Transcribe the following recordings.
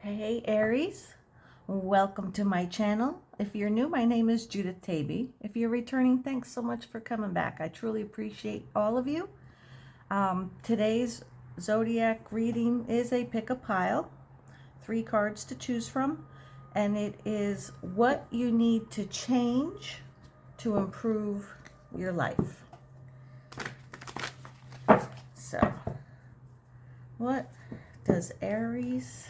Hey Aries, welcome to my channel. If you're new, my name is Judith Taby. If you're returning, thanks so much for coming back. I truly appreciate all of you. Today's zodiac reading is a pick a pile, 3 cards to choose from, and it is what you need to change to improve your life. So, what does Aries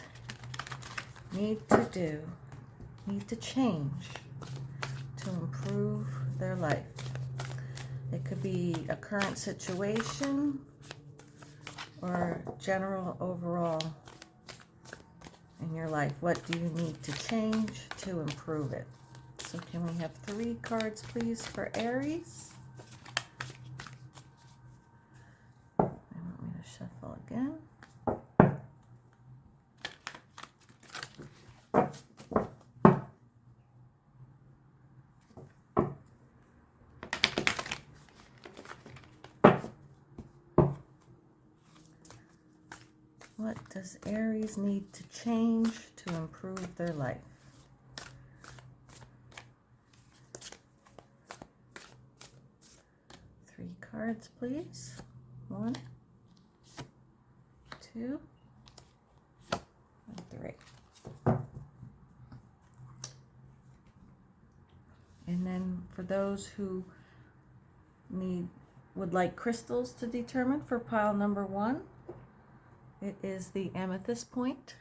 need to change to improve their life? It could be a current situation or general overall in your life. What do you need to change to improve it? So can we have 3 cards please for Aries? They want me to shuffle again. What does Aries need to change to improve their life? Three cards, please. 1, 2, and 3. And then for those who would like crystals to determine for pile number 1, it is the Amethyst point.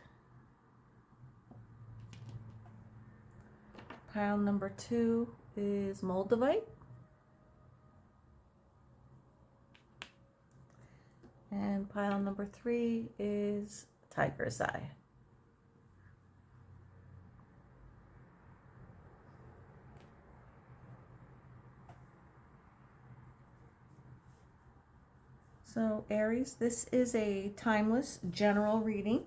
Pile number 2 is Moldavite. And pile number 3 is Tiger's Eye. So Aries, this is a timeless general reading.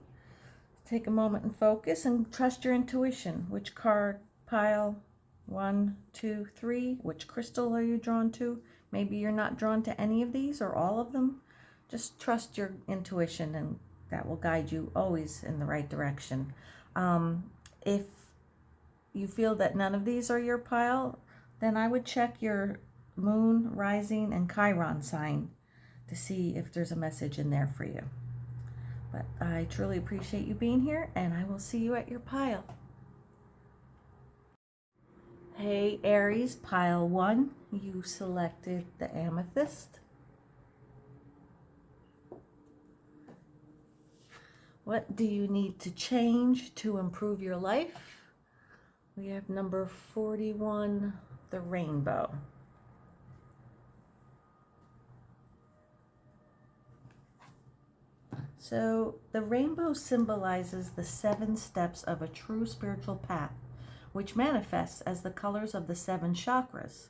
Take a moment and focus and trust your intuition. Which card, pile 1, 2, 3, which crystal are you drawn to? Maybe you're not drawn to any of these or all of them. Just trust your intuition and that will guide you always in the right direction. If you feel that none of these are your pile, then I would check your moon, rising, and Chiron sign to see if there's a message in there for you. But I truly appreciate you being here, and I will see you at your pile. Hey Aries, pile 1, you selected the Amethyst. What do you need to change to improve your life? We have number 41, the Rainbow. So the rainbow symbolizes the 7 steps of a true spiritual path, which manifests as the colors of the 7 chakras.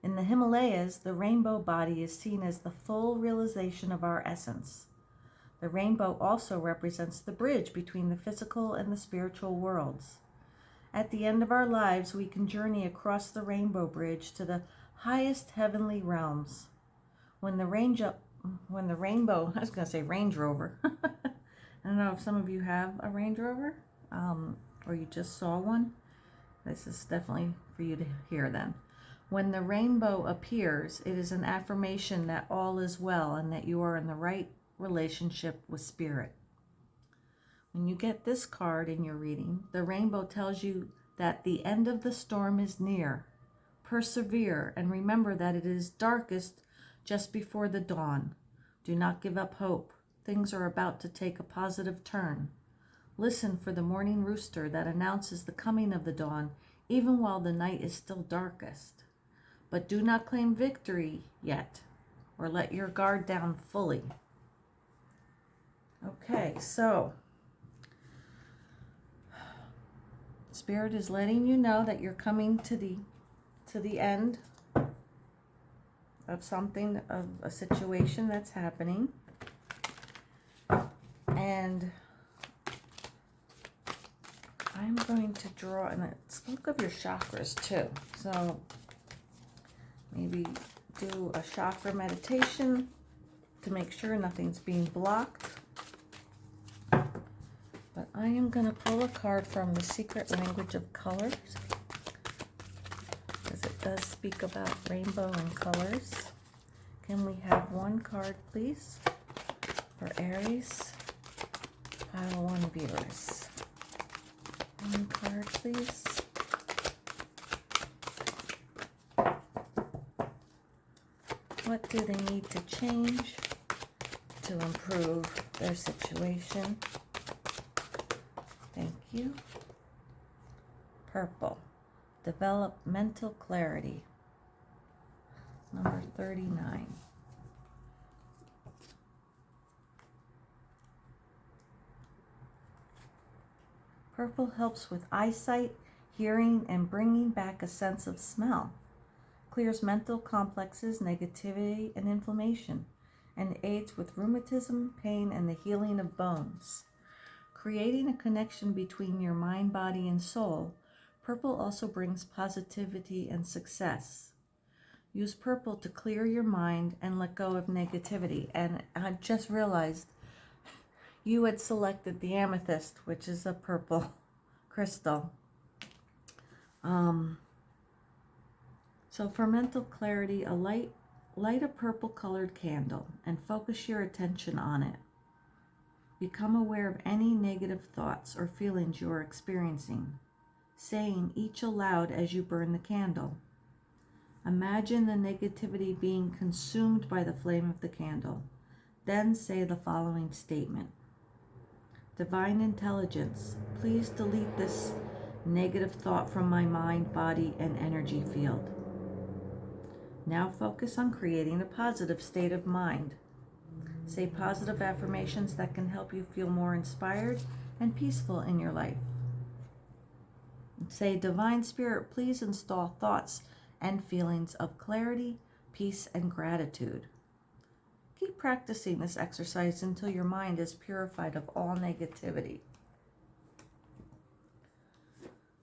In the Himalayas, the rainbow body is seen as the full realization of our essence. The rainbow also represents the bridge between the physical and the spiritual worlds. At the end of our lives, we can journey across the rainbow bridge to the highest heavenly realms. When the rainbow, I was going to say Range Rover. I don't know if some of you have a Range Rover or you just saw one. This is definitely for you to hear then. When the rainbow appears, it is an affirmation that all is well and that you are in the right relationship with spirit. When you get this card in your reading, the rainbow tells you that the end of the storm is near. Persevere and remember that it is darkest just before the dawn. Do not give up hope. Things are about to take a positive turn. Listen for the morning rooster that announces the coming of the dawn, even while the night is still darkest. But do not claim victory yet, or let your guard down fully. Okay, so Spirit is letting you know that you're coming to the end of something, of a situation that's happening. And I'm going to draw, and it spoke of your chakras too. So maybe do a chakra meditation to make sure nothing's being blocked. But I am going to pull a card from the Secret Language of Colors, because it does speak about rainbow and colors. Can we have one card, please, for Aries? Pile 1 viewers. One card, please. What do they need to change to improve their situation? Thank you. Purple. Develop mental clarity. Number 39. Purple helps with eyesight, hearing, and bringing back a sense of smell. Clears mental complexes, negativity, and inflammation, and aids with rheumatism, pain, and the healing of bones. Creating a connection between your mind, body, and soul, purple also brings positivity and success. Use purple to clear your mind and let go of negativity. And I just realized you had selected the Amethyst, which is a purple crystal. So for mental clarity, light a purple colored candle and focus your attention on it. Become aware of any negative thoughts or feelings you are experiencing, saying each aloud as you burn the candle. Imagine the negativity being consumed by the flame of the candle. Then say the following statement. Divine Intelligence, please delete this negative thought from my mind, body, and energy field. Now focus on creating a positive state of mind. Say positive affirmations that can help you feel more inspired and peaceful in your life. Say, Divine Spirit, please install thoughts and feelings of clarity, peace, and gratitude. Keep practicing this exercise until your mind is purified of all negativity.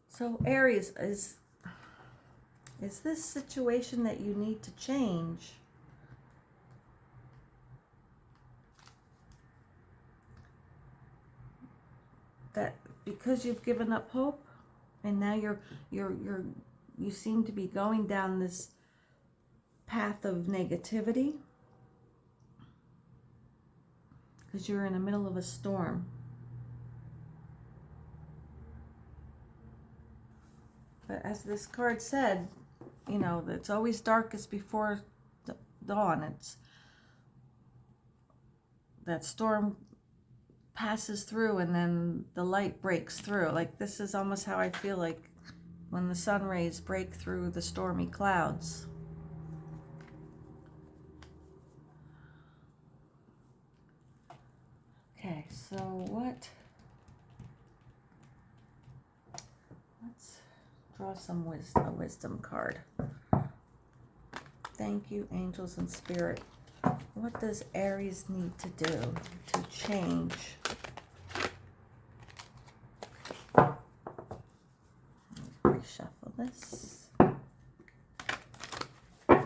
So Aries, is this situation that you need to change? That because you've given up hope and now you seem to be going down this path of negativity because you're in the middle of a storm. But as this card said, you know, it's always darkest before dawn. It's that storm passes through and then the light breaks through. Like this is almost how I feel like when the sun rays break through the stormy clouds. Okay, so let's draw some a wisdom card. Thank you, angels and spirit. What does Aries need to do to change? Reshuffle this. Can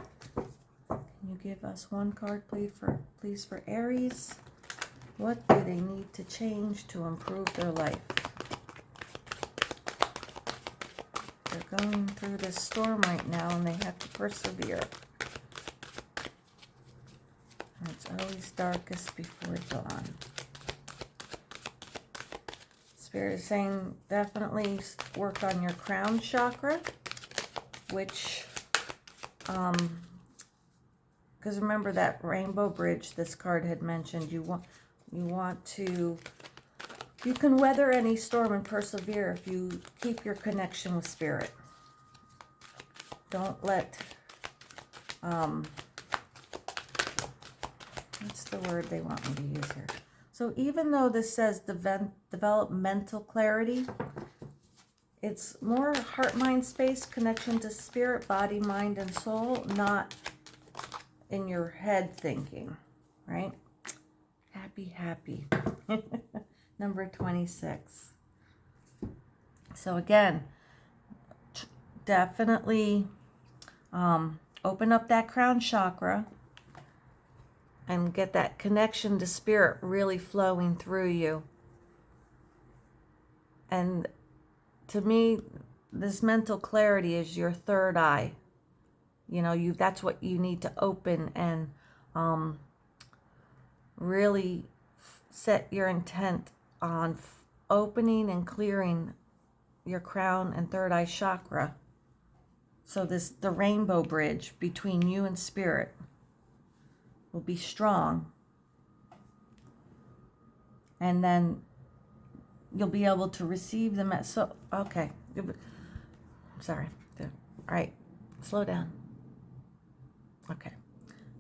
you give us one card, please, for Aries? What do they need to change to improve their life? They're going through this storm right now and they have to persevere. And it's always darkest before dawn. Spirit is saying definitely work on your crown chakra, which, because remember that rainbow bridge this card had mentioned, you can weather any storm and persevere if you keep your connection with spirit. Don't let, what's the word they want me to use here? So even though this says develop mental clarity, it's more heart, mind, space, connection to spirit, body, mind, and soul, not in your head thinking, right? Happy. Number 26. So again, definitely open up that crown chakra and get that connection to spirit really flowing through you. And to me, this mental clarity is your third eye. You know, that's what you need to open and really set your intent on opening and clearing your crown and third eye chakra. So the rainbow bridge between you and spirit will be strong. And then you'll be able to receive them at, so, okay. Sorry. All right. Slow down. Okay.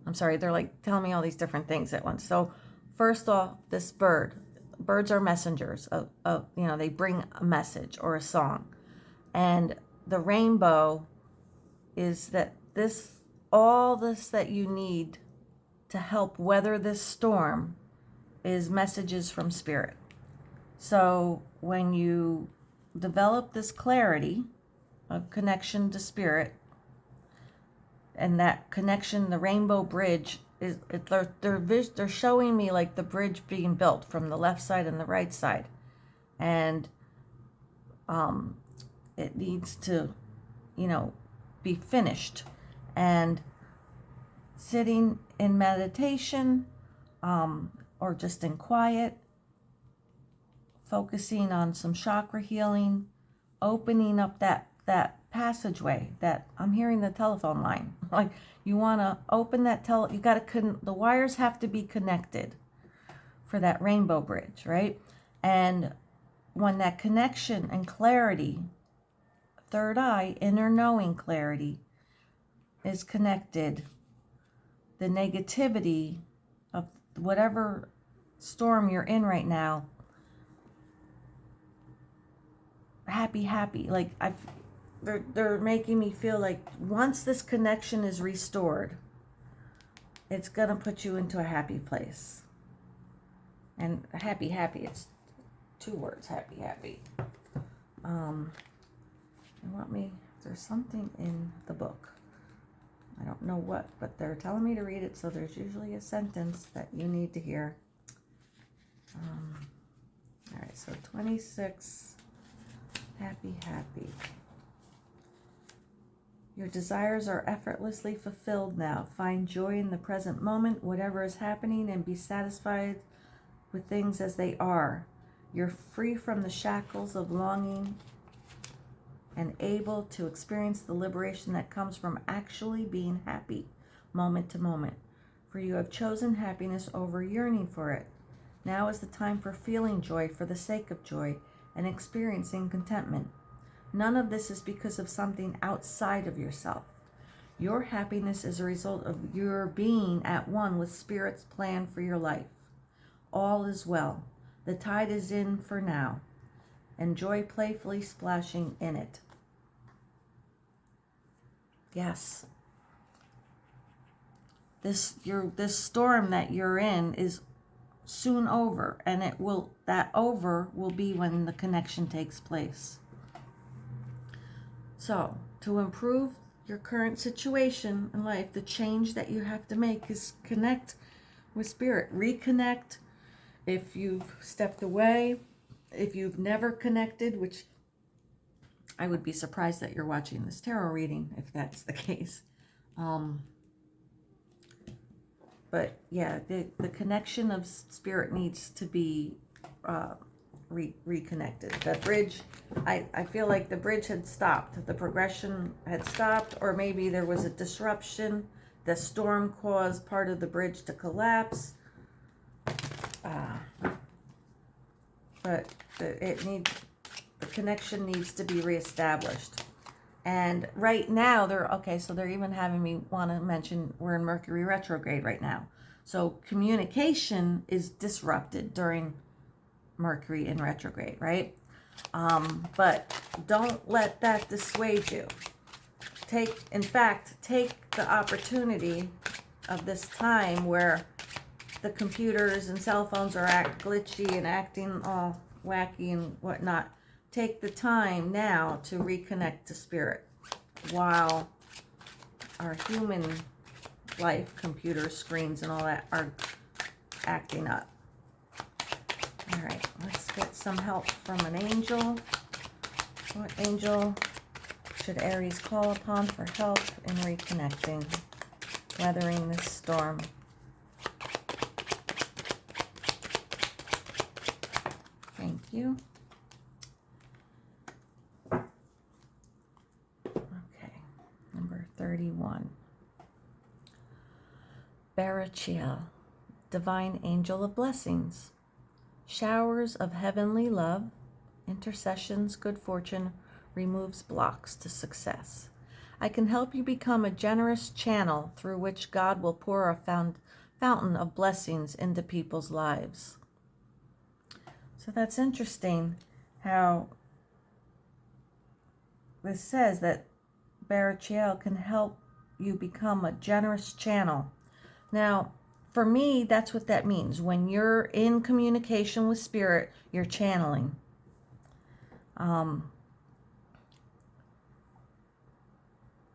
I'm sorry. They're like telling me all these different things at once. So first off, this birds are messengers of, you know, they bring a message or a song. And the rainbow is that all this that you need to help weather this storm is messages from spirit. So when you develop this clarity of connection to spirit, and that connection, the rainbow bridge, they're showing me like the bridge being built from the left side and the right side. And it needs to, you know, be finished. And sitting in meditation, or just in quiet, focusing on some chakra healing, opening up that passageway that I'm hearing the telephone line. Like you want to open that you got to, the wires have to be connected for that rainbow bridge, right? And when that connection and clarity, third eye, inner knowing clarity is connected, the negativity of whatever storm you're in right now, happy, like they're making me feel like once this connection is restored, it's gonna put you into a happy place. And happy, it's 2 words, happy. There's something in the book, I don't know what, but they're telling me to read it, so there's usually a sentence that you need to hear. All right, so 26, happy. Your desires are effortlessly fulfilled now. Find joy in the present moment, whatever is happening, and be satisfied with things as they are. You're free from the shackles of longing and able to experience the liberation that comes from actually being happy moment to moment. For you have chosen happiness over yearning for it. Now is the time for feeling joy for the sake of joy and experiencing contentment. None of this is because of something outside of yourself. Your happiness is a result of your being at one with Spirit's plan for your life. All is well. The tide is in for now. Enjoy playfully splashing in it. Yes. This storm that you're in is soon over, and that over will be when the connection takes place. So, to improve your current situation in life, the change that you have to make is connect with Spirit. Reconnect if you've stepped away, if you've never connected, which I would be surprised that you're watching this tarot reading if that's the case. But yeah, the connection of Spirit needs to be reconnected. The bridge, I feel like the bridge had stopped. The progression had stopped, or maybe there was a disruption. The storm caused part of the bridge to collapse. But the connection needs to be reestablished. And right now, they're even having me want to mention we're in Mercury retrograde right now. So communication is disrupted during Mercury in retrograde, right? But don't let that dissuade you. Take the opportunity of this time where the computers and cell phones are glitchy and acting all wacky and whatnot. Take the time now to reconnect to Spirit while our human life, computers, screens, and all that are acting up. All right, let's get some help from an angel. What angel should Aries call upon for help in reconnecting, weathering this storm? Thank you. Okay, number 31. Barachiel, divine angel of blessings. Showers of heavenly love, intercessions, good fortune, removes blocks to success. I can help you become a generous channel through which God will pour a fountain of blessings into people's lives. So that's interesting how this says that Barachiel can help you become a generous channel. Now, for me, that's what that means. When you're in communication with spirit, you're channeling.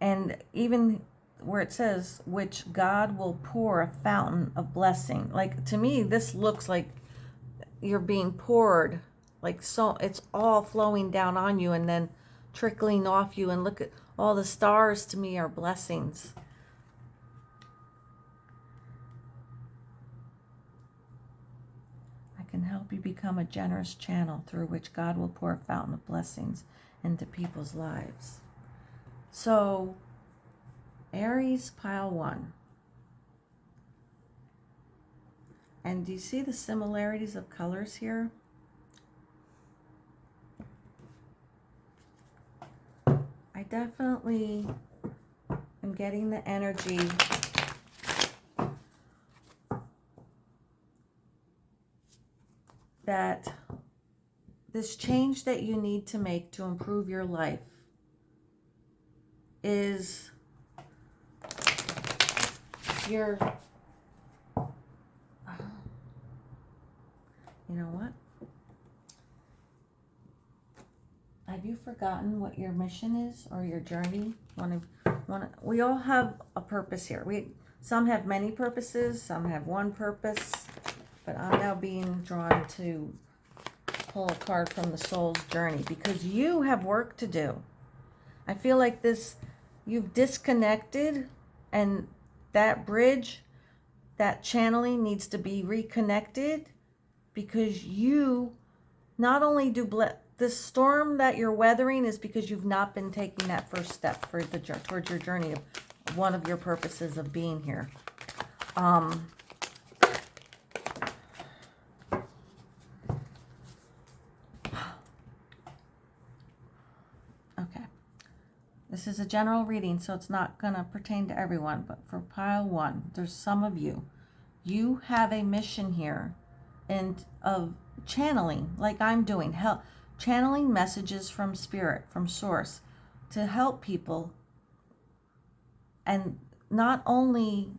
And even where it says, which God will pour a fountain of blessing. Like, to me, this looks like you're being poured. Like, so it's all flowing down on you and then trickling off you. And look at all the stars, to me, are blessings. Can help you become a generous channel through which God will pour a fountain of blessings into people's lives. So, Aries, pile 1. And do you see the similarities of colors here? I definitely am getting the energy that this change that you need to make to improve your life is your, you know what? Have you forgotten what your mission is or your journey? We all have a purpose here. Some have many purposes, some have one purpose. But I'm now being drawn to pull a card from the soul's journey because you have work to do. I feel like you've disconnected, and that bridge, that channeling needs to be reconnected because you not only do this storm that you're weathering is because you've not been taking that first step towards your journey of one of your purposes of being here. This is a general reading, so it's not going to pertain to everyone, but for pile 1, there's some of you. You have a mission here and of channeling, like I'm doing, channeling messages from spirit, from source, to help people. And not only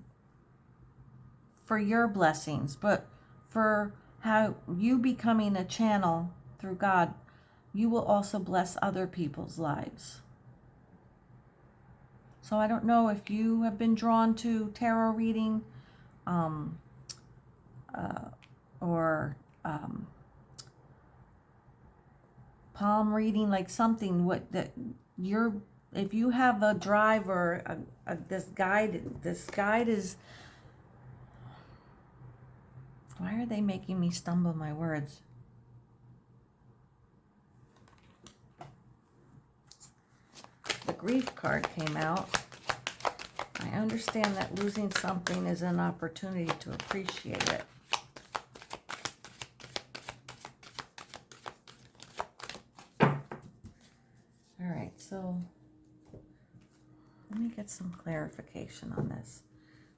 for your blessings, but for how you becoming a channel through God, you will also bless other people's lives. So I don't know if you have been drawn to tarot reading or palm reading, like something if you have a drive or this guide is, why are they making me stumble my words? The grief card came out. I understand that losing something is an opportunity to appreciate it. All right, so let me get some clarification on this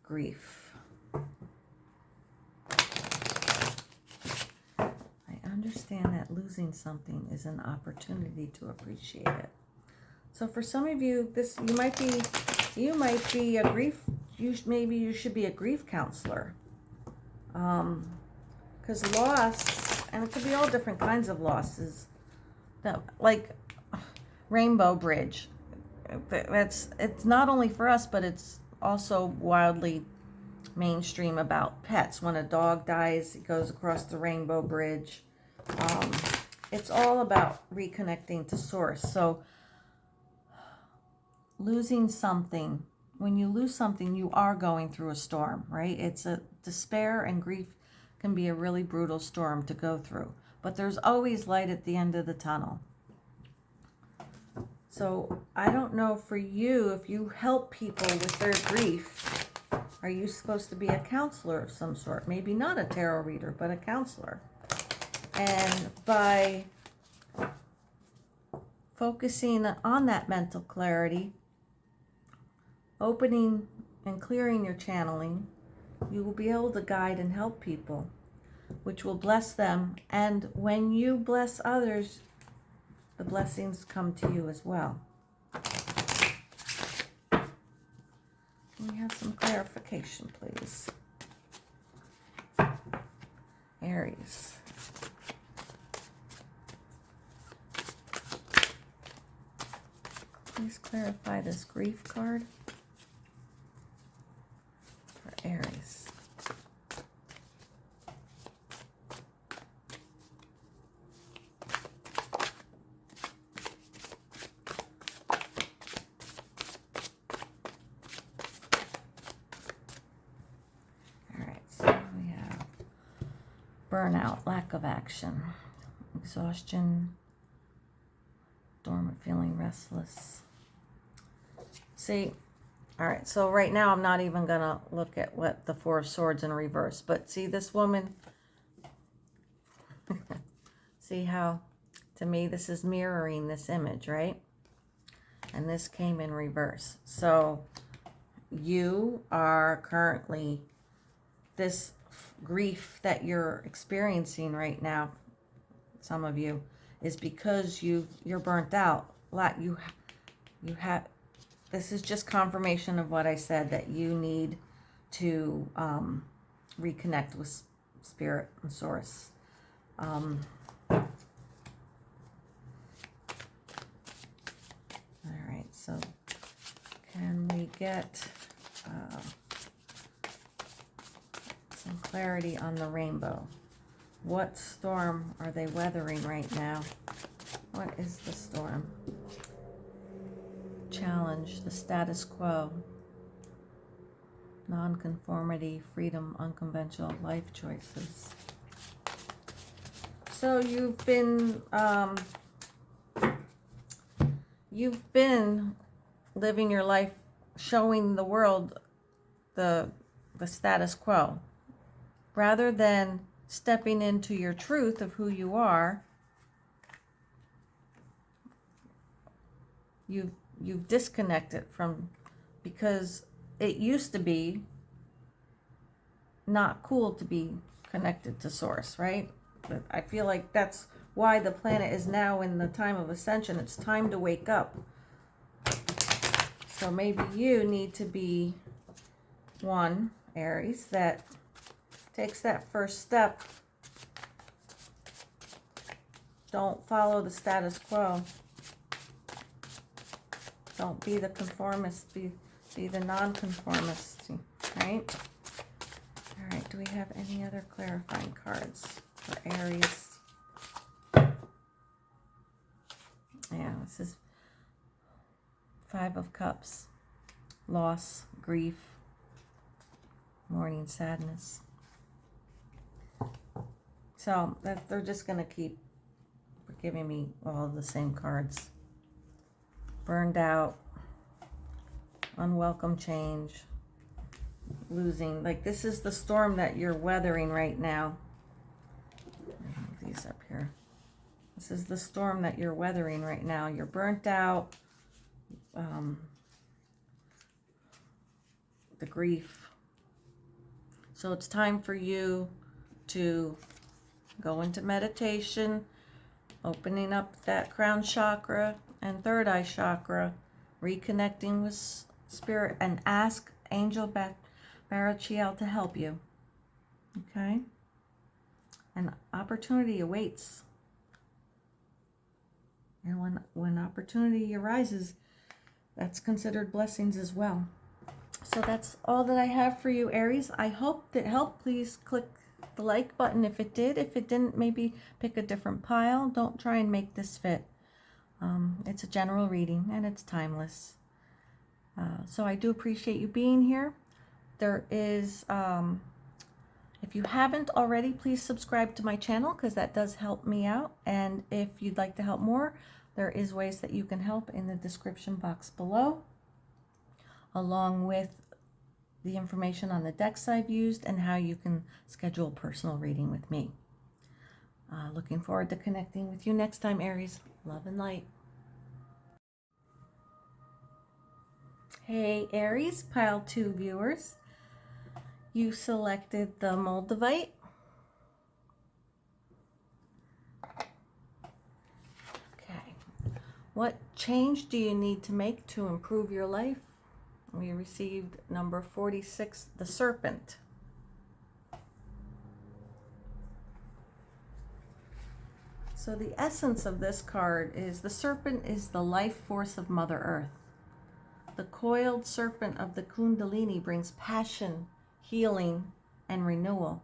grief. I understand that losing something is an opportunity to appreciate it. So for some of you, you might be a grief. Maybe you should be a grief counselor, because loss, and it could be all different kinds of losses. That, like Rainbow Bridge, it's not only for us, but it's also wildly mainstream about pets. When a dog dies, it goes across the Rainbow Bridge. It's all about reconnecting to source. So losing something, when you lose something, you are going through a storm, right? It's a despair and grief can be a really brutal storm to go through, but there's always light at the end of the tunnel. So I don't know for you, if you help people with their grief, are you supposed to be a counselor of some sort? Maybe not a tarot reader, but a counselor. And by focusing on that mental clarity, opening and clearing your channeling, you will be able to guide and help people, which will bless them. And when you bless others, the blessings come to you as well. Can we have some clarification, please? Aries. Please clarify this grief card for Aries. All right, so we have burnout, lack of action, exhaustion, dormant, feeling restless. See, all right, so right now I'm not even going to look at what the Four of Swords in reverse, but see this woman? See how, to me, this is mirroring this image, right? And this came in reverse. So you are currently, this grief that you're experiencing right now, some of you, is because you're burnt out. You have. This is just confirmation of what I said, that you need to reconnect with spirit and source. All right, so can we get some clarity on the rainbow? What storm are they weathering right now? What is the storm? Challenge, the status quo, nonconformity, freedom, unconventional life choices. So you've been living your life showing the world the status quo, rather than stepping into your truth of who you are. You've disconnected from, because it used to be not cool to be connected to source, right? But I feel like that's why the planet is now in the time of ascension. It's time to wake up. So maybe you need to be one, Aries, that takes that first step. Don't follow the status quo. Don't be the conformist, be the non-conformist, right? All right, do we have any other clarifying cards for Aries? Yeah, this is Five of Cups, loss, grief, mourning, sadness. So that they're just going to keep giving me all of the same cards. Burned out, unwelcome change, losing. Like, this is the storm that you're weathering right now. Move these up here. This is the storm that you're weathering right now. You're burnt out. The grief. So it's time for you to go into meditation, opening up that crown chakra and third eye chakra, reconnecting with spirit, and ask Angel Barachiel to help you. Okay? And opportunity awaits. And when opportunity arises, that's considered blessings as well. So that's all that I have for you, Aries. I hope that helped. Please click the like button if it did. If it didn't, maybe pick a different pile. Don't try and make this fit. It's a general reading and it's timeless. So I do appreciate you being here. There is, if you haven't already, please subscribe to my channel because that does help me out. And if you'd like to help more, there is ways that you can help in the description box below, along with the information on the decks I've used and how you can schedule a personal reading with me. Looking forward to connecting with you next time, Aries. Love and light. Hey, Aries, pile 2 viewers. You selected the Moldavite. Okay. What change do you need to make to improve your life? We received number 46, the Serpent. So the essence of this card is the serpent is the life force of Mother Earth. The coiled serpent of the Kundalini brings passion, healing, and renewal.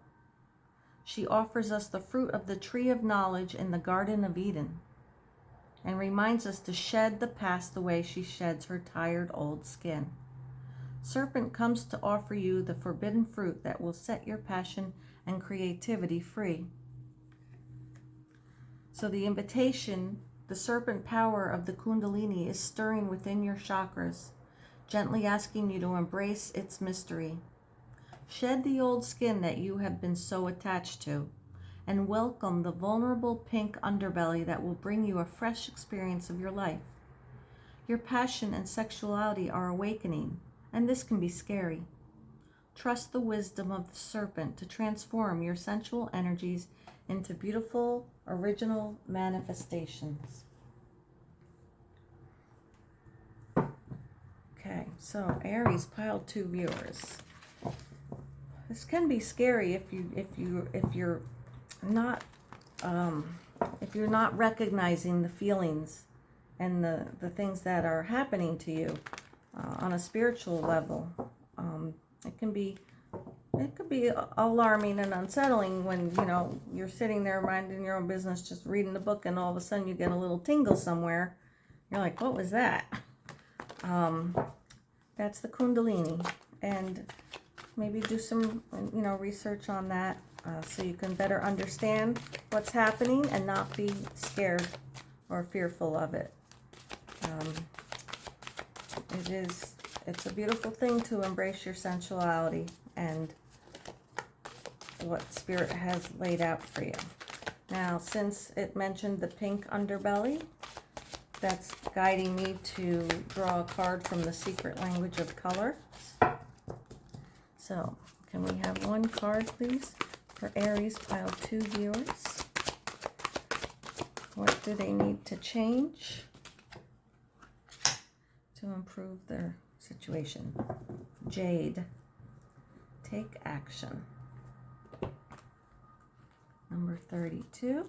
She offers us the fruit of the tree of knowledge in the Garden of Eden and reminds us to shed the past the way she sheds her tired old skin. Serpent comes to offer you the forbidden fruit that will set your passion and creativity free. So the invitation, the serpent power of the Kundalini is stirring within your chakras, gently asking you to embrace its mystery. Shed the old skin that you have been so attached to, and welcome the vulnerable pink underbelly that will bring you a fresh experience of your life. Your passion and sexuality are awakening, and this can be scary. Trust the wisdom of the serpent to transform your sensual energies into beautiful, original manifestations. Okay, so Aries, pile 2 viewers. This can be scary if you're not recognizing the feelings and the things that are happening to you on a spiritual level. It could be alarming and unsettling when you're sitting there minding your own business, just reading the book, and all of a sudden you get a little tingle somewhere. You're like, what was that? That's the Kundalini, and maybe do some research on that so you can better understand what's happening and not be scared or fearful of it. It's a beautiful thing to embrace your sensuality and what Spirit has laid out for you. Now, since it mentioned the pink underbelly, that's guiding me to draw a card from the secret language of color. So, can we have one card, please, for Aries pile 2 viewers? What do they need to change to improve their situation? Jade. Take action. Number 32.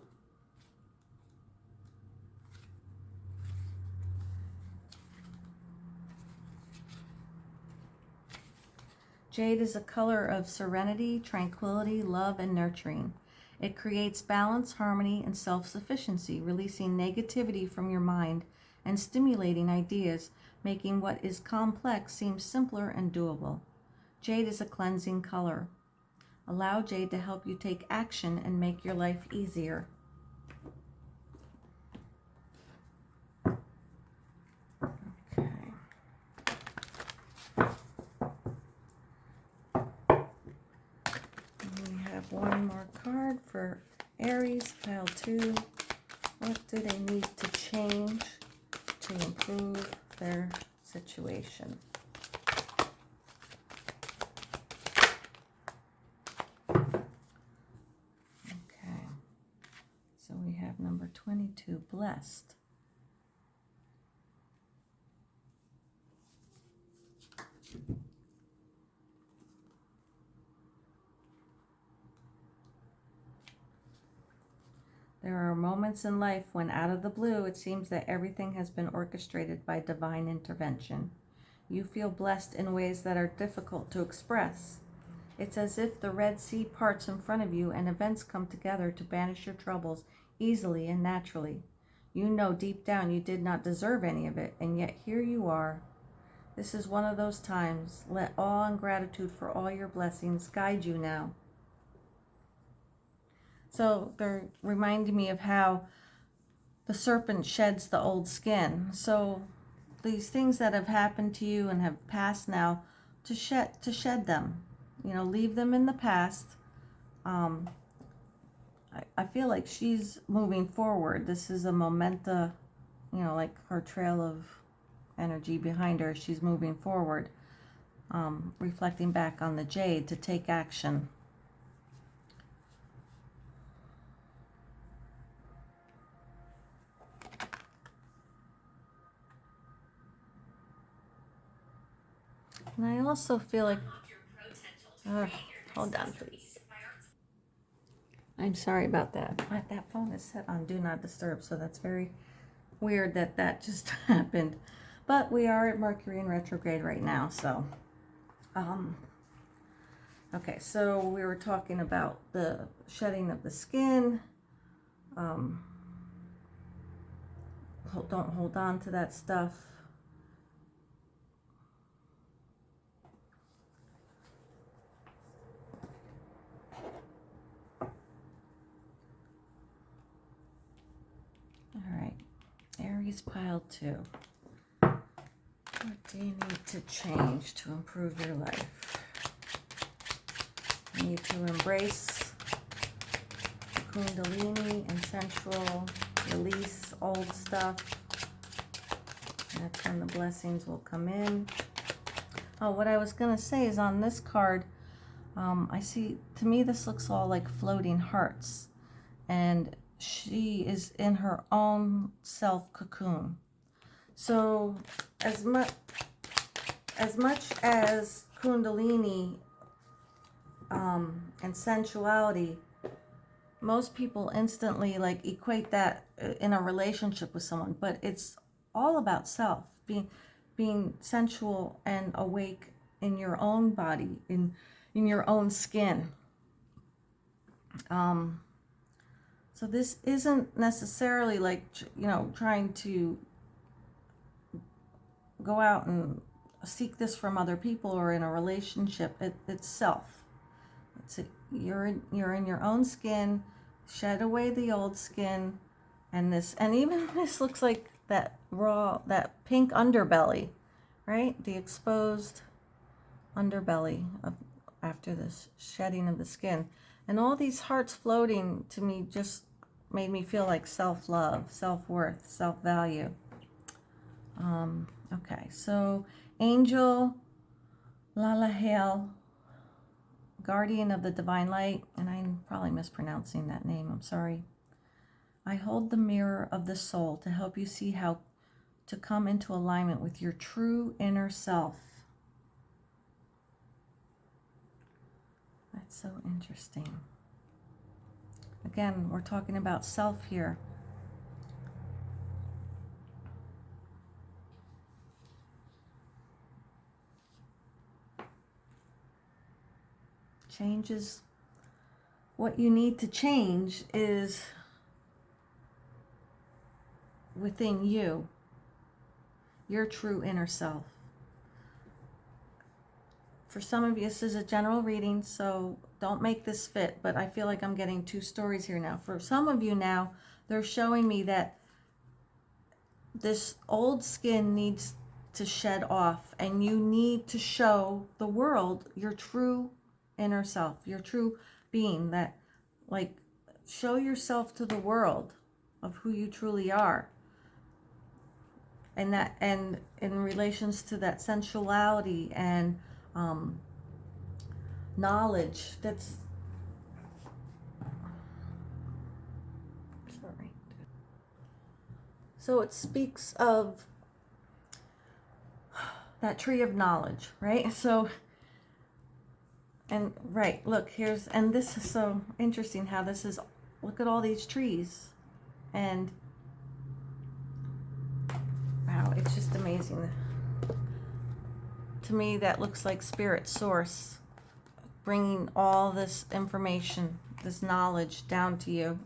Jade is a color of serenity, tranquility, love, and nurturing. It creates balance, harmony, and self-sufficiency, releasing negativity from your mind and stimulating ideas, making what is complex seem simpler and doable. Jade is a cleansing color. Allow Jade to help you take action and make your life easier. Okay. And we have one more card for Aries, pile 2. What do they need to change to improve their situation? So we have number 22, blessed. There are moments in life when out of the blue it seems that everything has been orchestrated by divine intervention. You feel blessed in ways that are difficult to express. It's as if the Red Sea parts in front of you and events come together to banish your troubles easily and naturally. You know deep down you did not deserve any of it, and yet here you are. This is one of those times. Let awe and gratitude for all your blessings guide you now. So they're reminding me of how the serpent sheds the old skin. So these things that have happened to you and have passed now, to shed them. You know, leave them in the past. I feel like she's moving forward. This is a momenta, you know, like her trail of energy behind her. She's moving forward, reflecting back on the jade to take action. And I also feel like, hold on please. I'm sorry about that. That phone is set on Do Not Disturb, so that's very weird that that just happened. But we are at Mercury in retrograde right now, so. Okay, so we were talking about the shedding of the skin. Don't hold on to that stuff. All right, Aries pile 2. What do you need to change to improve your life? You need to embrace Kundalini and sensual, release old stuff. And that's when the blessings will come in. Oh, what I was going to say is on this card, I see, to me, this looks all like floating hearts. And she is in her own self cocoon. So as much as Kundalini and sensuality, most people instantly like equate that in a relationship with someone, but it's all about self, being sensual and awake in your own body, in your own skin. So this isn't necessarily like, you know, trying to go out and seek this from other people or in a relationship. It's self. You're in your own skin. Shed away the old skin, and even this looks like that pink underbelly, right? The exposed underbelly after this shedding of the skin, and all these hearts floating to me just made me feel like self-love, self-worth, self-value. Okay, so Angel Lalahel, guardian of the divine light, and I'm probably mispronouncing that name, I'm sorry. I hold the mirror of the soul to help you see how to come into alignment with your true inner self. That's so interesting. Again, we're talking about self here. Changes. What you need to change is within you, your true inner self. For some of you, this is a general reading, so don't make this fit, but I feel like I'm getting two stories here now. For some of you now, they're showing me that this old skin needs to shed off, and you need to show the world your true inner self, your true being, that, like, show yourself to the world of who you truly are. And that, and in relations to that sensuality and knowledge, that's, sorry. So it speaks of that tree of knowledge, right? So, and right, look, here's, and this is so interesting how this is, look at all these trees, and wow, it's just amazing. To me, that looks like spirit source bringing all this information, this knowledge down to you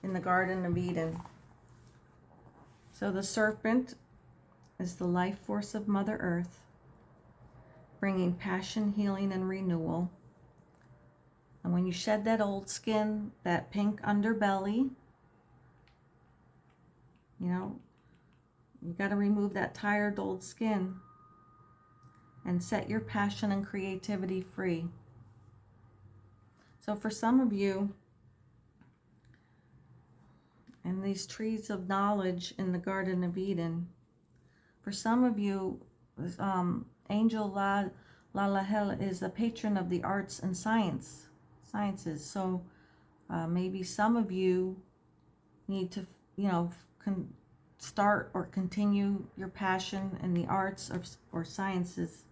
in the Garden of Eden. So the serpent is the life force of Mother Earth, bringing passion, healing, and renewal. And when you shed that old skin, that pink underbelly, you know, you got to remove that tired old skin and set your passion and creativity free. So for some of you, and these trees of knowledge in the Garden of Eden, for some of you, Angel Lalahel is a patron of the arts and sciences. So maybe some of you need to, you know, start or continue your passion in the arts or sciences.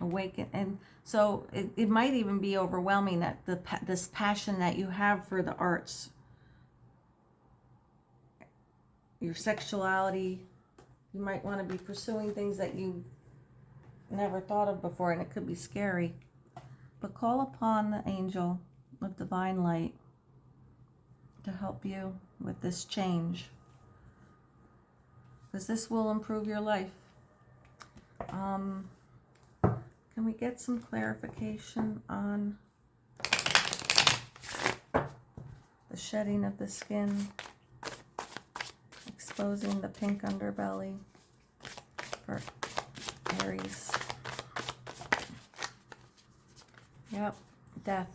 Awaken. And so it might even be overwhelming that this passion that you have for the arts, your sexuality, you might want to be pursuing things that you never thought of before, and it could be scary. But call upon the angel of divine light to help you with this change, because this will improve your life. Can we get some clarification on the shedding of the skin, exposing the pink underbelly for Aries? Yep, death,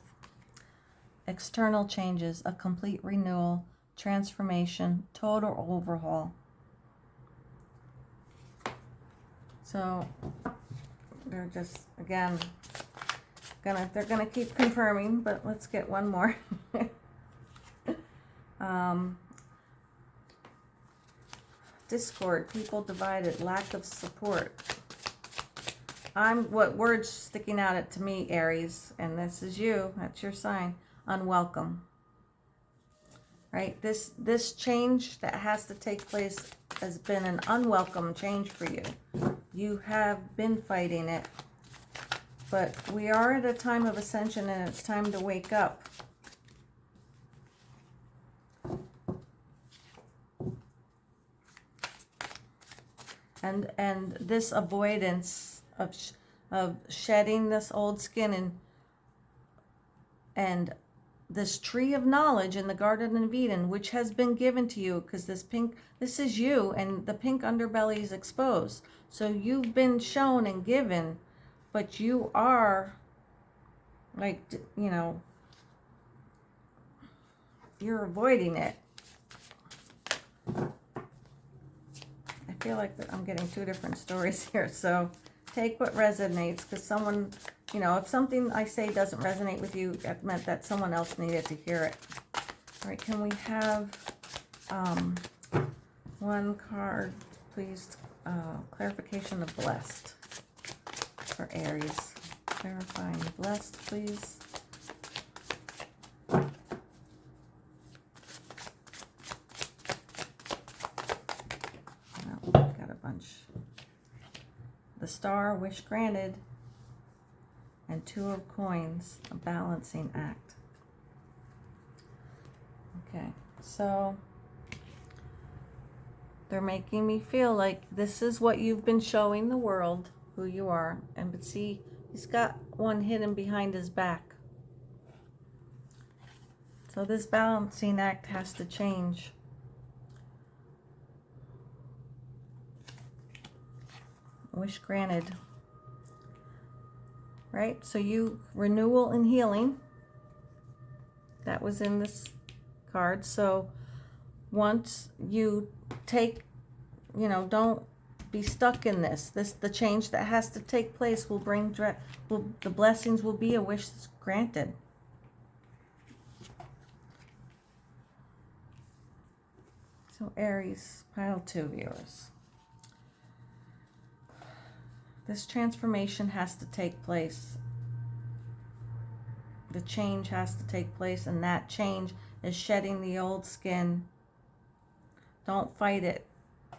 external changes, a complete renewal, transformation, total overhaul. So they're just, again, they're gonna keep confirming, but let's get one more. Discord, people divided, lack of support. What word's sticking out to me, Aries, and this is you, that's your sign, unwelcome. Right? This change that has to take place has been an unwelcome change for you. You have been fighting it, but we are at a time of ascension, and it's time to wake up. And this avoidance of shedding this old skin and this tree of knowledge in the Garden of Eden, which has been given to you, because this is you, and the pink underbelly is exposed. So you've been shown and given, but you are, like, you know, you're avoiding it. I feel like I'm getting two different stories here, so take what resonates, because someone, you know, if something I say doesn't resonate with you, that meant that someone else needed to hear it. All right, can we have one card, please? Clarification of blessed for Aries. Clarifying blessed, please. Oh, got a bunch. The star, wish granted, and two of coins, a balancing act. Okay, so they're making me feel like this is what you've been showing the world, who you are. And but see, he's got one hidden behind his back. So this balancing act has to change. Wish granted. Right? So you, renewal and healing. That was in this card. So once you take, you know, don't be stuck in the change that has to take place will bring the blessings will be a wish granted. So Aries, pile 2 viewers. This transformation has to take place. The change has to take place, and that change is shedding the old skin. Don't fight it. The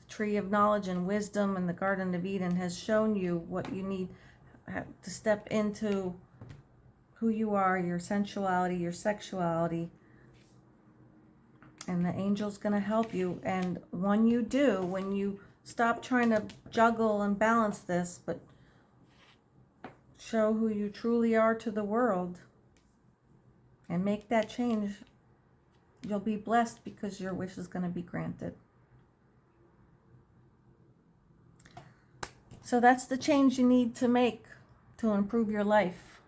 tree of knowledge and wisdom in the Garden of Eden has shown you what you need to step into who you are, your sensuality, your sexuality. And the angel's going to help you. And when you do, when you stop trying to juggle and balance this, but show who you truly are to the world and make that change, you'll be blessed because your wish is going to be granted. So that's the change you need to make to improve your life.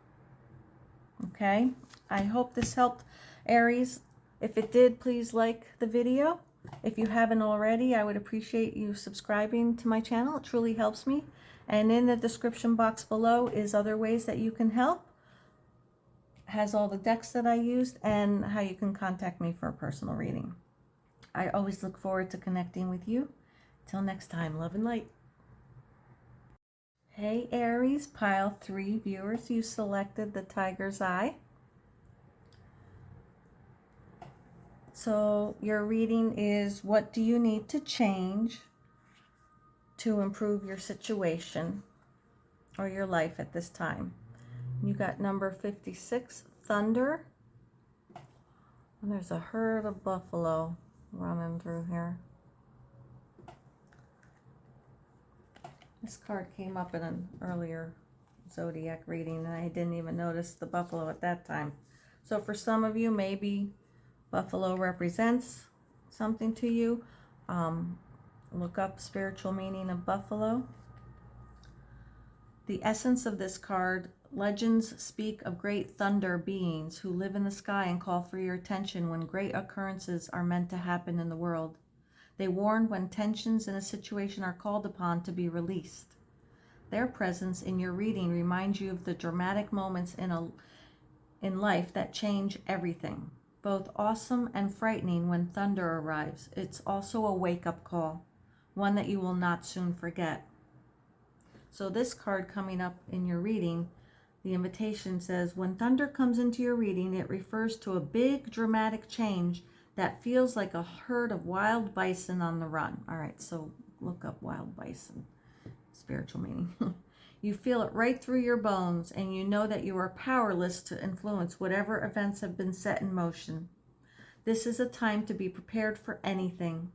Okay? I hope this helped, Aries. If it did, please like the video. If you haven't already, I would appreciate you subscribing to my channel. It truly helps me. And in the description box below is other ways that you can help. It has all the decks that I used and how you can contact me for a personal reading. I always look forward to connecting with you. Till next time, love and light. Hey Aries, pile 3 viewers, you selected the Tiger's Eye. So your reading is, what do you need to change to improve your situation or your life at this time? You got number 56, Thunder. And there's a herd of buffalo running through here. This card came up in an earlier zodiac reading and I didn't even notice the buffalo at that time. So for some of you, maybe buffalo represents something to you. Look up spiritual meaning of buffalo. The essence of this card, legends speak of great thunder beings who live in the sky and call for your attention when great occurrences are meant to happen in the world. They warn when tensions in a situation are called upon to be released. Their presence in your reading reminds you of the dramatic moments in life that change everything. Both awesome and frightening when thunder arrives. It's also a wake-up call, one that you will not soon forget. So this card coming up in your reading, the invitation says, when thunder comes into your reading, it refers to a big dramatic change that feels like a herd of wild bison on the run. All right, so look up wild bison, spiritual meaning. You feel it right through your bones, and you know that you are powerless to influence whatever events have been set in motion. This is a time to be prepared for anything.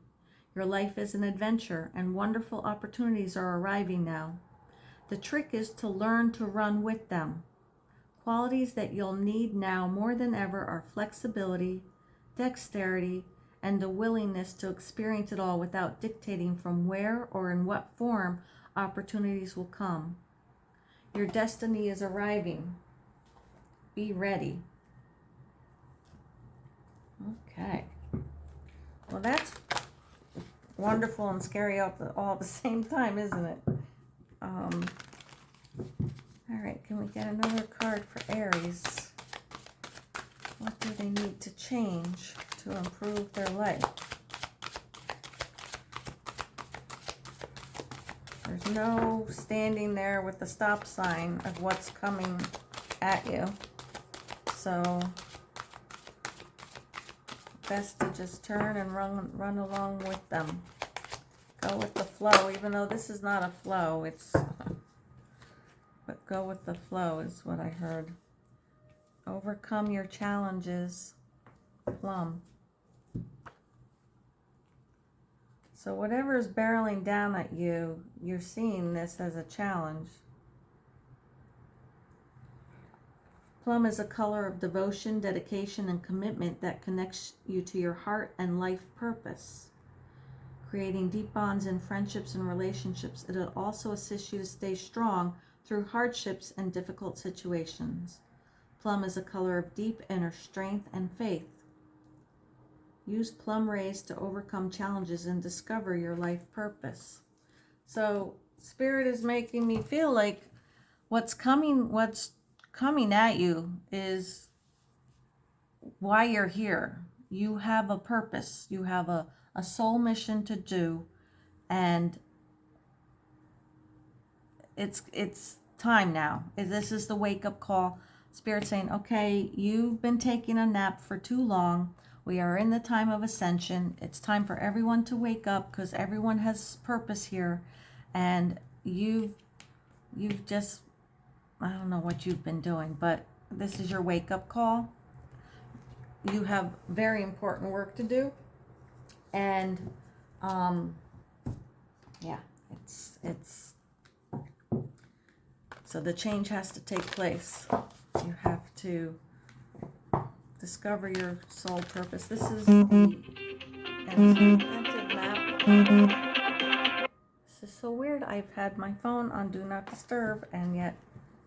Your life is an adventure, and wonderful opportunities are arriving now. The trick is to learn to run with them. Qualities that you'll need now more than ever are flexibility, dexterity, and the willingness to experience it all without dictating from where or in what form opportunities will come. Your destiny is arriving. Be ready. Okay. Well, that's wonderful and scary all at the same time, isn't it? All right, can we get another card for Aries? What do they need to change to improve their life? There's no standing there with the stop sign of what's coming at you. So best to just turn and run along with them. Go with the flow, even though this is not a flow, it's but go with the flow is what I heard. Overcome your challenges, plum. So whatever is barreling down at you, you're seeing this as a challenge. Plum is a color of devotion, dedication, and commitment that connects you to your heart and life purpose, creating deep bonds in friendships and relationships. It'll also assist you to stay strong through hardships and difficult situations. Plum is a color of deep inner strength and faith. Use plum rays to overcome challenges and discover your life purpose. So Spirit is making me feel like what's coming at you is why you're here. You have a purpose. You have a soul mission to do, and it's time now. This is the wake-up call. Spirit saying, okay, you've been taking a nap for too long. We are in the time of ascension. It's time for everyone to wake up because everyone has purpose here. And you've just, I don't know what you've been doing, but this is your wake-up call. You have very important work to do. And, yeah, it's, so the change has to take place. You have to discover your soul purpose. This is the Enchanted Map. This is so weird. I've had my phone on Do Not Disturb, and yet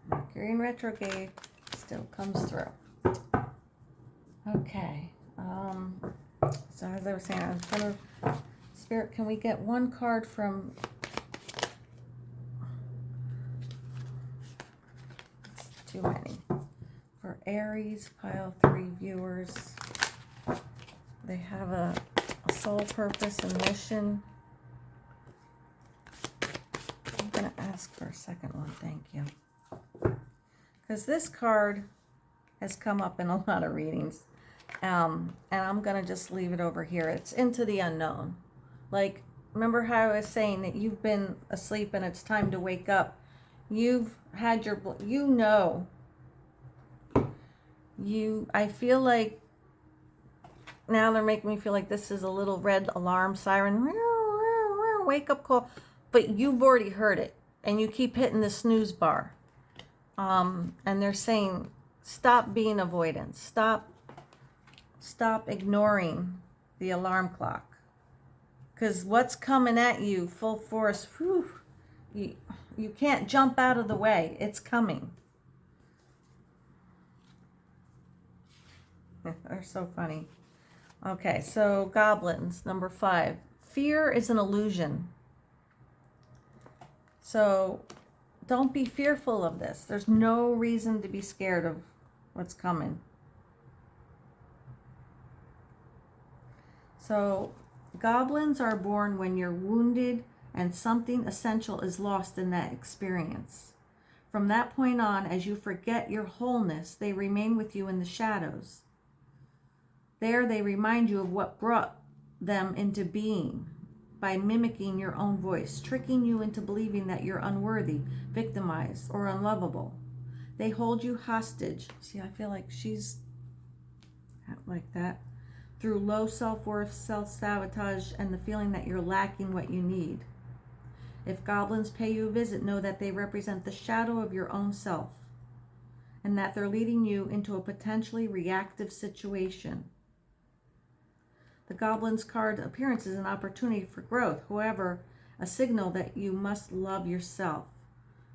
Mercury in retrograde still comes through. Okay. So as I was saying, I'm trying to, Spirit, can we get one card from... It's too many. For Aries, pile 3 viewers. They have a soul purpose and mission. I'm going to ask for a second one, thank you. Because this card has come up in a lot of readings. And I'm going to just leave it over here. It's into the unknown. Like, remember how I was saying that you've been asleep and it's time to wake up. You've had your, you know, I feel like now they're making me feel like this is a little red alarm siren, wake up call, but you've already heard it and you keep hitting the snooze bar. And they're saying, stop being avoidant. Stop ignoring the alarm clock. Because what's coming at you full force, whew, you can't jump out of the way. It's coming. They're so funny. Okay, so goblins, number 5. Fear is an illusion. So don't be fearful of this. There's no reason to be scared of what's coming. So goblins are born when you're wounded and something essential is lost in that experience. From that point on, as you forget your wholeness, they remain with you in the shadows. There they remind you of what brought them into being by mimicking your own voice, tricking you into believing that you're unworthy, victimized, or unlovable. They hold you hostage. See, I feel like she's like that. Through low self-worth, self-sabotage, and the feeling that you're lacking what you need. If goblins pay you a visit, know that they represent the shadow of your own self, and that they're leading you into a potentially reactive situation. The goblin's card appearance is an opportunity for growth, however, a signal that you must love yourself.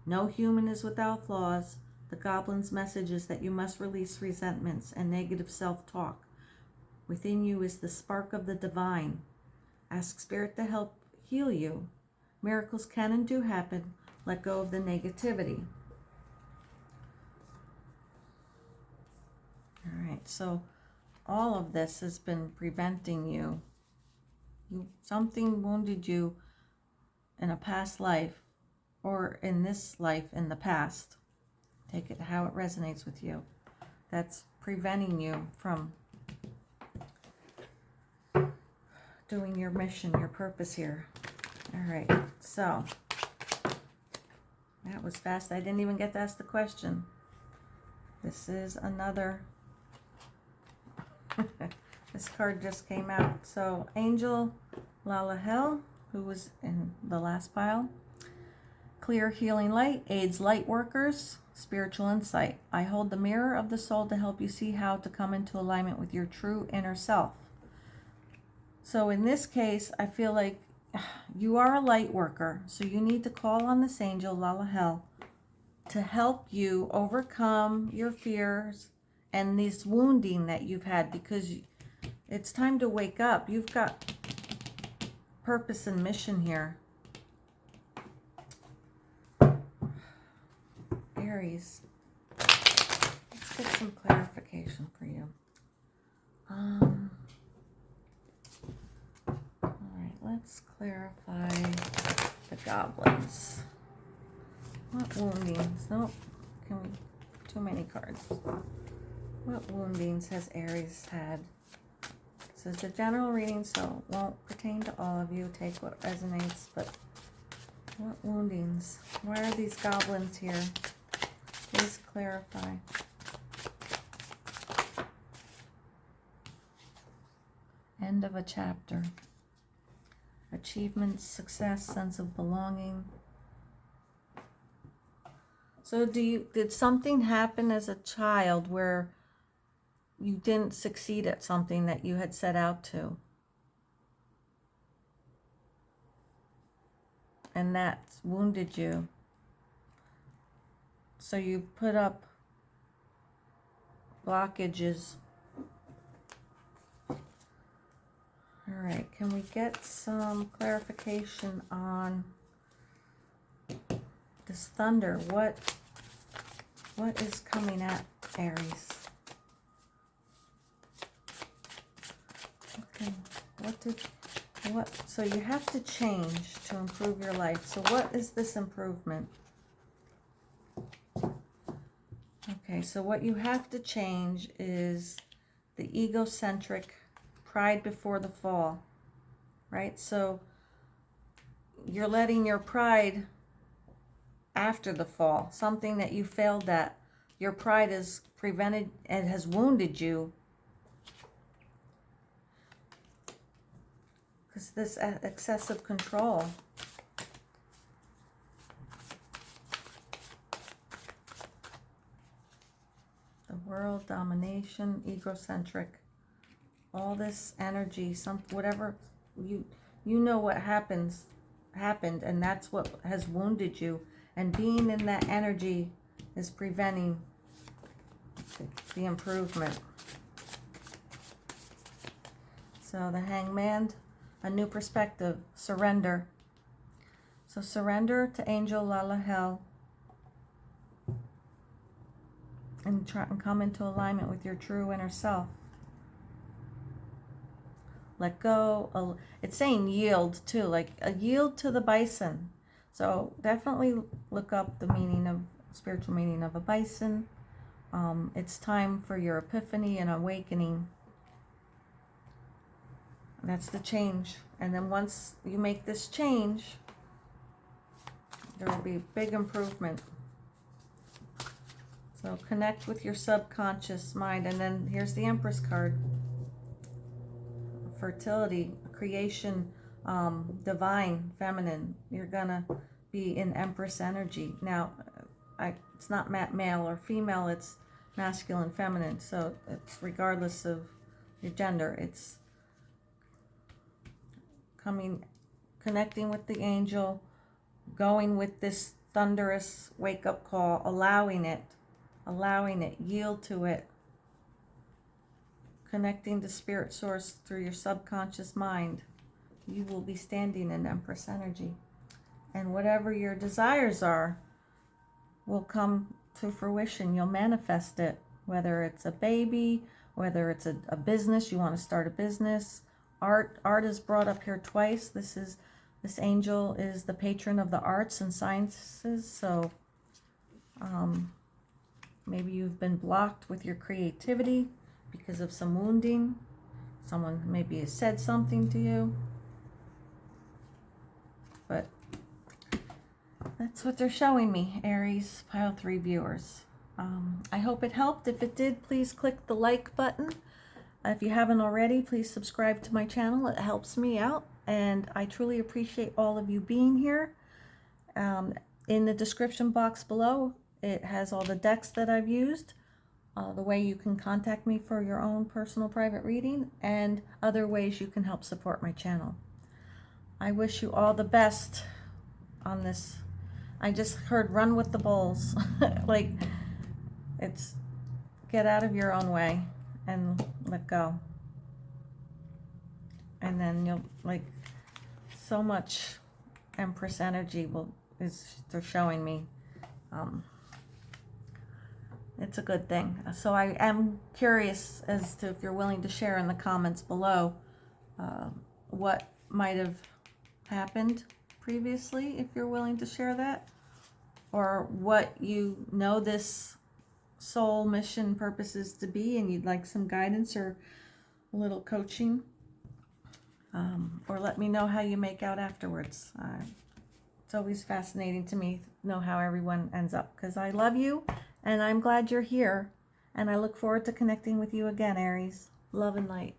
No human is without flaws. The goblin's message is that you must release resentments and negative self-talk. Within you is the spark of the divine. Ask Spirit to help heal you. Miracles can and do happen. Let go of the negativity. All right, so all of this has been preventing you. Something wounded you in a past life or in this life in the past. Take it how it resonates with you. That's preventing you from doing your mission, your purpose here. All right, so that was fast. I didn't even get to ask the question. This is another, this card just came out. So Angel Lalahel, who was in the last pile. Clear healing light, aids light workers, spiritual insight. I hold the mirror of the soul to help you see how to come into alignment with your true inner self. So in this case, I feel like you are a light worker, so you need to call on this angel, Lalahel, to help you overcome your fears and this wounding that you've had, because it's time to wake up. You've got purpose and mission here. Aries, let's get some clarification for you. All right, let's clarify the goblins. What woundings? Nope. Can we? Too many cards. What woundings has Aries had? This is a general reading, so it won't pertain to all of you. Take what resonates, but what woundings? Why are these goblins here? Please clarify. End of a chapter. Achievements, success, sense of belonging. So did something happen as a child where you didn't succeed at something that you had set out to? And that's wounded you. So you put up blockages. All right, can we get some clarification on this thunder? What is coming at Aries? Okay, so you have to change to improve your life. So what is this improvement? Okay, so what you have to change is the egocentric pride before the fall, right? So you're letting your pride after the fall, something that you failed at, your pride is prevented and has wounded you. Because this excessive control. The world, domination, egocentric, all this energy, whatever you know what happened, and that's what has wounded you. And being in that energy is preventing the improvement. So the Hangman, a new perspective, surrender. So surrender to Angel Lalahel and try and come into alignment with your true inner self. Let go. It's saying yield too, like a yield to the bison. So definitely look up the spiritual meaning of a bison. It's time for your epiphany and awakening. That's the change. And then once you make this change, there will be big improvement. So connect with your subconscious mind. And then here's the Empress card. Fertility, creation, divine, feminine. You're gonna be in Empress energy. Now, it's not male or female, it's masculine, feminine. So it's regardless of your gender. It's connecting with the angel, going with this thunderous wake-up call, allowing it, yield to it, connecting to spirit source through your subconscious mind. You will be standing in Empress energy. And whatever your desires are will come to fruition. You'll manifest it, whether it's a baby, whether it's a business, you want to start a business. Art is brought up here twice. This angel is the patron of the arts and sciences. So maybe you've been blocked with your creativity because of some wounding. Someone maybe has said something to you. But that's what they're showing me, Aries Pile 3 viewers. I hope it helped. If it did, please click the like button. If you haven't already, please subscribe to my channel. It helps me out, and I truly appreciate all of you being here. In the description box below, it has all the decks that I've used, the way you can contact me for your own personal private reading, and other ways you can help support my channel. I wish you all the best on this. I just heard run with the bulls. Like, it's get out of your own way and let go. And then you'll, like, so much Empress energy they're showing me. It's a good thing. So I am curious as to if you're willing to share in the comments below what might have happened previously, if you're willing to share that. or what you know this soul mission purposes to be, and you'd like some guidance or a little coaching, or let me know how you make out afterwards. It's always fascinating to me to know how everyone ends up, because I love you and I'm glad you're here, and I look forward to connecting with you again, Aries. Love and light.